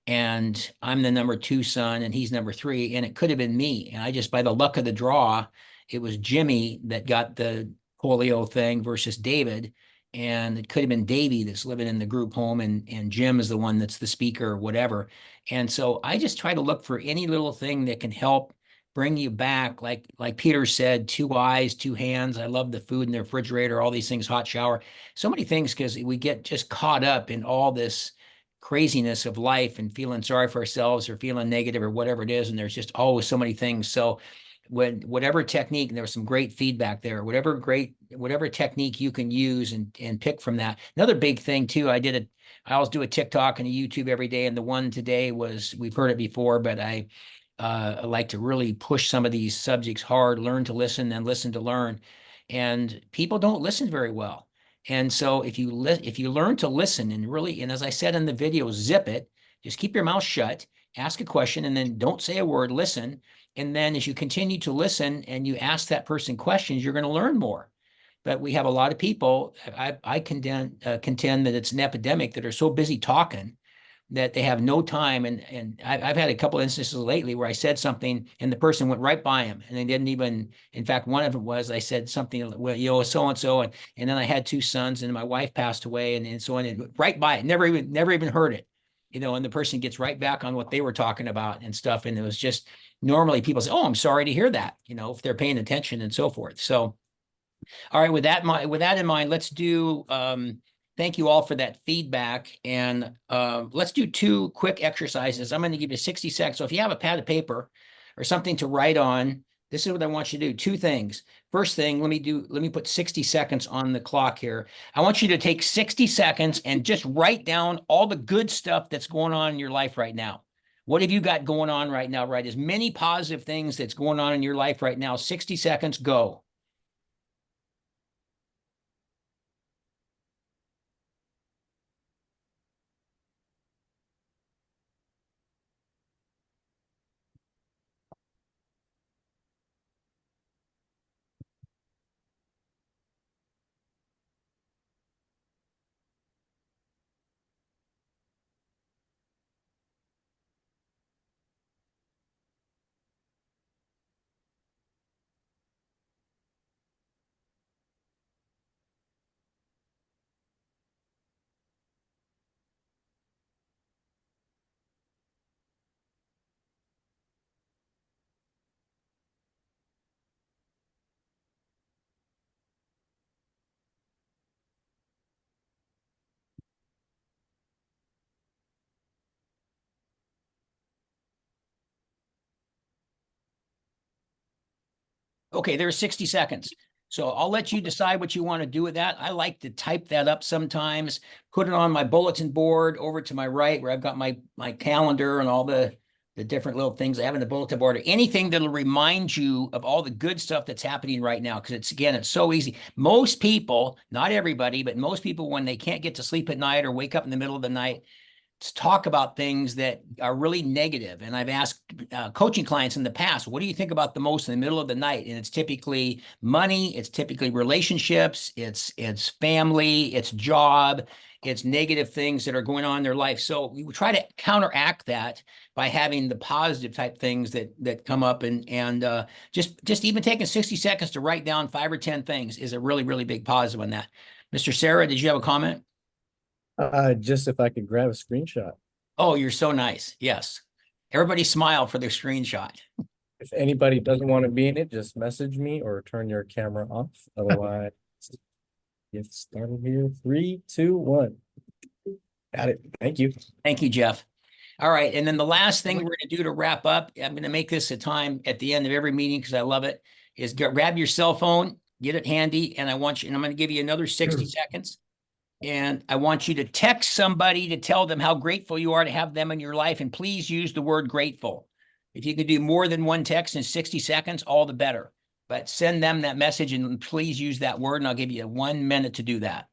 A: And I'm the number 2 son, and he's number 3, and it could have been me. And I just, by the luck of the draw, it was Jimmy that got the polio thing versus David. And it could have been Davey that's living in the group home, and Jim is the one that's the speaker or whatever. And so I just try to look for any little thing that can help bring you back. Like Peter said, 2 eyes, 2 hands. I love the food in the refrigerator, all these things, hot shower, so many things, because we get just caught up in all this craziness of life and feeling sorry for ourselves or feeling negative or whatever it is. And there's just always so many things. So whatever technique, and there was some great feedback there, whatever technique you can use and pick from that. Another big thing too, I always do a TikTok and a YouTube every day. And the one today was, we've heard it before, but I like to really push some of these subjects hard, learn to listen and listen to learn. And people don't listen very well. And so if you learn to listen and really, and as I said in the video, zip it, just keep your mouth shut, ask a question, and then don't say a word, listen. And then as you continue to listen and you ask that person questions, you're going to learn more. But we have a lot of people, I contend that it's an epidemic, that are so busy talking that they have no time. And I've had a couple of instances lately where I said something and the person went right by him, and they didn't even, in fact, one of them was, I said something, well, so-and-so, and then I had 2 sons and my wife passed away, and so on, and right by it, never even heard it, and the person gets right back on what they were talking about and stuff. And it was just, normally people say, oh, I'm sorry to hear that, if they're paying attention and so forth. So, all right, with that in mind, let's do, thank you all for that feedback. And let's do 2 quick exercises. I'm going to give you 60 seconds. So if you have a pad of paper or something to write on, this is what I want you to do. 2 things. First thing, let me put 60 seconds on the clock here. I want you to take 60 seconds and just write down all the good stuff that's going on in your life right now. What have you got going on right now? Write as many positive things that's going on in your life right now. 60 seconds, go. Okay, there's 60 seconds. So I'll let you decide what you want to do with that. I like to type that up sometimes, put it on my bulletin board over to my right where I've got my calendar and all the different little things I have in the bulletin board, or anything that'll remind you of all the good stuff that's happening right now. Because it's so easy. Most people, not everybody, but most people, when they can't get to sleep at night or wake up in the middle of the night, to talk about things that are really negative. And I've asked coaching clients in the past, what do you think about the most in the middle of the night? And it's typically money, it's typically relationships, it's family, it's job, it's negative things that are going on in their life. So we try to counteract that by having the positive type things that come up, and just even taking 60 seconds to write down 5 or 10 things is a really, really big positive on that. Mr. Sarah, did you have a comment?
J: Just if I could grab a screenshot.
A: Oh, you're so nice. Yes. Everybody smile for their screenshot.
J: If anybody doesn't want to be in it, just message me or turn your camera off. Otherwise, get started here. 3, 2, 1. Got it. Thank you.
A: Thank you, Jeff. All right. And then the last thing we're going to do to wrap up, I'm going to make this a time at the end of every meeting because I love it, is grab your cell phone, get it handy, and I want you, and I'm going to give you another 60 seconds. And I want you to text somebody to tell them how grateful you are to have them in your life. And please use the word grateful. If you can do more than one text in 60 seconds, all the better. But send them that message and please use that word, and I'll give you 1 minute to do that.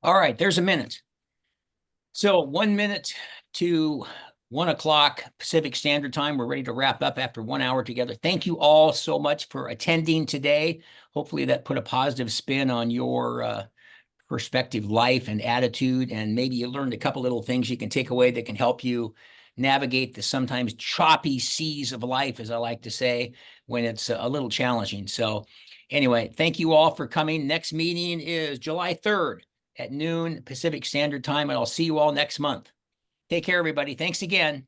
A: All right, there's a minute. So 1 minute to 1 o'clock Pacific Standard Time. We're ready to wrap up after 1 hour together. Thank you all so much for attending today. Hopefully that put a positive spin on your perspective, life, and attitude. And maybe you learned a couple little things you can take away that can help you navigate the sometimes choppy seas of life, as I like to say, when it's a little challenging. So anyway, thank you all for coming. Next meeting is July 3rd at noon Pacific Standard Time, and I'll see you all next month. Take care, everybody. Thanks again.